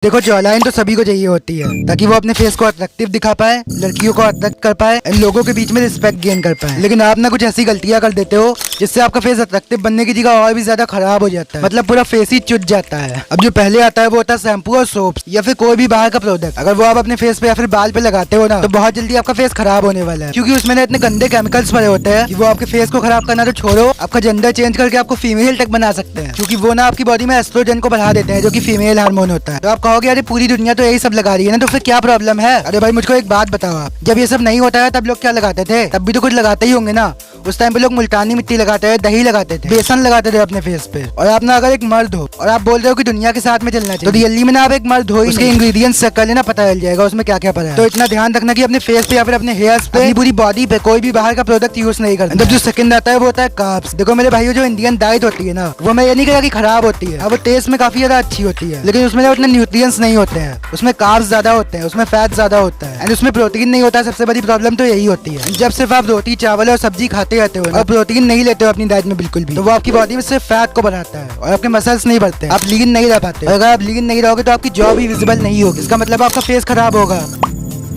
देखो जॉलाइन तो सभी को चाहिए होती है ताकि वो अपने फेस को अट्रैक्टिव दिखा पाए, लड़कियों को अट्रैक्ट कर पाए, लोगों के बीच में रिस्पेक्ट गेन कर पाए। लेकिन आप ना कुछ ऐसी गलतियां कर देते हो जिससे आपका फेस अट्रैक्टिव बनने की जगह और भी ज्यादा खराब हो जाता है। मतलब पूरा फेस ही चुट जाता है। अब जो पहले आता है वो होता है शैम्पू और सोप या फिर कोई भी बाहर का प्रोडक्ट। अगर वो आप अपने फेस पे या फिर बाल पे लगाते हो ना तो बहुत जल्दी आपका फेस खराब होने वाला है, क्योंकि उसमें ना इतने गंदे केमिकल्स भरे होते हैं कि वो आपके फेस को खराब करना तो छोड़ो, आपका जेंडर चेंज करके आपको फीमेल तक बना सकते हैं, क्योंकि वो ना आपकी बॉडी में एस्ट्रोजन को बढ़ा देते हैं जो कि फीमेल हार्मोन होता है। तो आप कहोगे अरे पूरी दुनिया तो यही सब लगा रही है ना, तो फिर क्या प्रॉब्लम है? अरे भाई मुझको एक बात बताओ, आप जब ये सब नहीं होता है तब लोग क्या लगाते थे? तब भी तो कुछ लगाते ही होंगे ना। उस टाइम पे लोग मुल्तानी मिट्टी लगाते थे, दही लगाते थे, बेसन लगाते थे अपने फेस पे। और आप ना अगर एक मर्द हो और आप बोल रहे हो कि दुनिया के साथ में चलना चाहिए, तो रियली में ना आप एक मर्द हो, इसके इंग्रेडिएंट्स चेक कर लेना, पता चल जाएगा उसमें क्या क्या पड़ा है। तो इतना ध्यान रखना कि अपने फेस पे या फिर अपने हेयर्स पे, अपनी पूरी बॉडी पे कोई भी बाहर का प्रोडक्ट यूज नहीं करना। जब जो सेकंड आता है वो होता है कार्ब्स। देखो मेरे भाइयों, जो इंडियन डाइट होती है ना, वो मैं ये नहीं कह रहा कि खराब होती है, वो टेस्ट में काफी ज्यादा अच्छी होती है, लेकिन उसमें उतने न्यूट्रिएंट्स नहीं होते हैं। उसमें कार्ब्स ज्यादा होते हैं, उसमें फैट ज्यादा होता है एंड उसमें प्रोटीन नहीं होता है। सबसे बड़ी प्रॉब्लम तो यही होती है। जब सिर्फ आप रोटी चावल और सब्जी खाते रहते हो और प्रोटीन नहीं लेते हो अपनी डाइट में बिल्कुल भी, तो वो आपकी बॉडी में सिर्फ फैट को बढ़ाता है और आपके मसल्स नहीं बढ़ते, आप लीन नहीं रह पाते। अगर आप लीन नहीं रहोगे तो आपकी जॉ भी विजिबल नहीं होगी, इसका मतलब आपका फेस खराब होगा।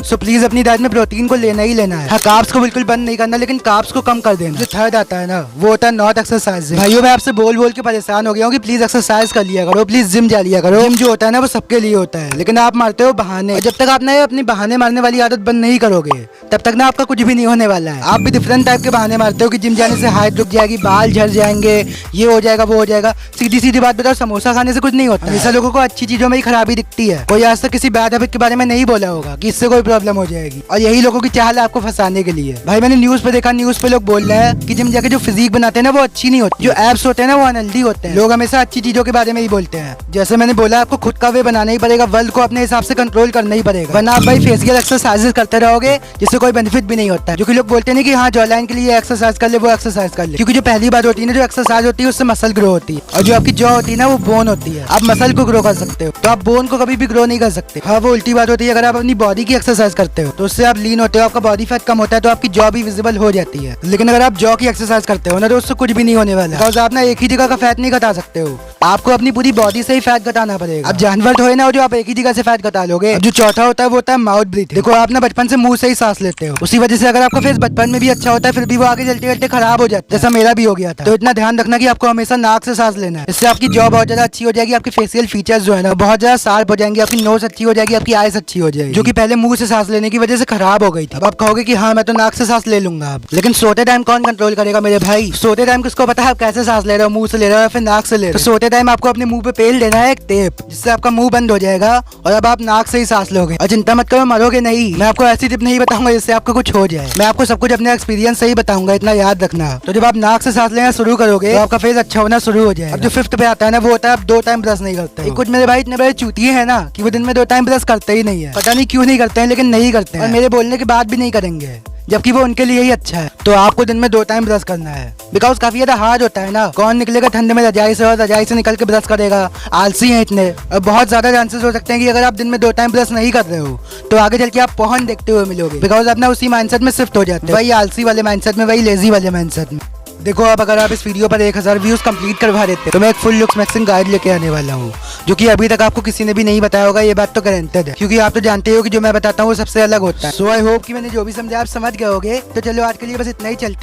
सो प्लीज अपनी डाइट में प्रोटीन को लेना ही लेना है। हाँ, कार्ब्स को बिल्कुल बंद नहीं करना, लेकिन कार्ब्स को कम कर देना। जो थर्ड आता है ना वो होता है नॉट एक्सरसाइज। भाइयों मैं आपसे बोल बोल के परेशान हो गया हूँ कि प्लीज एक्सरसाइज कर लिया करो, प्लीज जिम जा लिया करो। जिम जो होता है ना वो सबके लिए होता है, लेकिन आप मारते हो बहाने। जब तक आप ना अपनी बहाने मारने वाली आदत बंद नहीं करोगे तब तक ना आपका कुछ भी नहीं होने वाला है। आप भी डिफरेंट टाइप के बहाने मारते हो कि जिम जाने से हाइट रुक जाएगी, बाल झड़ जाएंगे, ये हो जाएगा वो हो जाएगा। सीधी सीधी बात बताओ, समोसा खाने से कुछ नहीं होता। हमेशा लोगों को अच्छी चीजों में ही खराबी दिखती है। कोई आज तक किसी बैड हैबिट के बारे में नहीं बोला होगा कि इससे कोई प्रॉब्लम हो जाएगी, और यही लोगों की चाल है आपको फंसाने के लिए। भाई मैंने न्यूज पे देखा, न्यूज पे लोग बोल रहे हैं कि जिम जाके जो फिजिक बनाते हैं ना वो अच्छी नहीं होती, जो एब्स होते हैं ना वो अनहेल्दी होते हैं। लोग हमेशा अच्छी चीजों के बारे में ही बोलते हैं। जैसे मैंने बोला, आपको खुद का वे बनाना ही पड़ेगा, वर्ल्ड को अपने हिसाब से कंट्रोल करना ही पड़ेगा, वरना आप भाई फेशियल एक्सरसाइजेस करते रहोगे जिससे कोई बेनिफिट भी नहीं होता है। जो कि लोग बोलते हैं कि हाँ जॉलाइन के लिए एक्सरसाइज कर ले, वो एक्सरसाइज कर ले, क्योंकि जो पहली बात होती है ना, जो एक्सरसाइज होती है उससे मसल ग्रो होती है, और जो आपकी जॉ होती है ना वो बोन होती है। आप मसल को ग्रो कर सकते हो, तो आप बोन को कभी भी ग्रो नहीं कर सकते। हाँ, वो उल्टी बात होती है। अगर आप अपनी बॉडी की एक्सरसाइज करते हो तो उससे आप लीन होते हो, आपका बॉडी फैट कम होता है, तो आपकी जॉ भी विजिबल हो जाती है। लेकिन अगर आप जॉ की एक्सरसाइज करते हो ना तो उससे कुछ भी नहीं होने वाला, बिकॉज़ आप ना एक ही जगह का फैट नहीं घटा सकते हो, आपको अपनी पूरी बॉडी से ही फैट घटाना पड़ेगा। अब जानवर तो है ना जो आप एक ही जगह से फैट घटा लोगे। जो चौथा होता है वो होता है माउथ ब्रीथ। देखो आप ना बचपन से मुंह से ही सांस लेते हो, उसी वजह से अगर आपका फेस बचपन में भी अच्छा होता है फिर भी वो आगे चलते चलते खराब हो जाता है, जैसा मेरा भी हो गया था। तो इतना ध्यान रखना कि आपको हमेशा नाक से सांस लेना है, इससे आपकी जॉ बहुत ज्यादा अच्छी हो जाएगी, आपके फेशियल फीचर्स जो है ना बहुत ज्यादा शार्प हो जाएंगे, आपकी नोज अच्छी हो जाएगी, आपकी आईज अच्छी हो जाएगी, जो कि पहले मुंह से सांस लेने की वजह से खराब हो गई थी। अब आप कहोगे कि हाँ मैं तो नाक से सांस ले लूंगा अब, लेकिन सोते टाइम कौन कंट्रोल करेगा मेरे भाई? सोते टाइम किसको पता है आप कैसे सांस ले रहे हो, मुंह से ले रहे हो या फिर नाक से ले रहे हो? तो सोते टाइम आपको अपने मुंह पे पेल देना है एक टेप, जिससे आपका मुंह बंद हो जाएगा और अब आप नाक से ही सांस लोगे। और चिंता मत करो, मरोगे नहीं। मैं आपको ऐसी टिप नहीं बताऊंगा जिससे आपको कुछ हो जाए, मैं आपको सब कुछ अपने एक्सपीरियंस से ही बताऊंगा, इतना याद रखना। तो जब आप नाक से सांस लेना शुरू करोगे तो आपका फेस अच्छा होना शुरू हो जाए। अब जो फिफ्थ पे आता है ना वो होता है आप 2 टाइम ब्रश नहीं करते। कुछ मेरे भाई इतने बड़े चूतिए हैं ना कि वो दिन में 2 टाइम ब्रश करते ही नहीं है, पता नहीं क्यों नहीं करते हैं, लेकिन नहीं करते हैं और मेरे बोलने के बाद भी नहीं करेंगे, जबकि वो उनके लिए ही अच्छा है। तो आपको दिन में 2 टाइम ब्रश करना है, बिकॉज काफी ज्यादा हार्ड होता है ना। कौन निकलेगा ठंड में रजाई से और रजाई से निकल के ब्रश करेगा? आलसी हैं इतने। और बहुत ज्यादा चांसेस हो सकते हैं कि अगर आप दिन में 2 टाइम ब्रश नहीं कर रहे हो तो आगे चल के आप पहुंच देखते हुए मिलोगे, बिकॉज आप ना उसी माइंडसेट में शिफ्ट हो जाते हैं, वही आलसी वाले माइंडसेट में, वही लेजी वाले माइंडसेट में। देखो अब अगर आप इस वीडियो पर 1000 व्यूज कंप्लीट करवा देते तो मैं एक फुल लुक्स मैक्सिंग गाइड लेके आने वाला हूँ, जो कि अभी तक आपको किसी ने भी नहीं बताया होगा। ये बात तो गारंटेड है, क्योंकि आप तो जानते हो कि जो मैं बताता हूँ वो सबसे अलग होता है। सो आई होप कि मैंने जो भी समझा आप समझ गए होगे। तो चलो आज के लिए बस इतना ही, चलते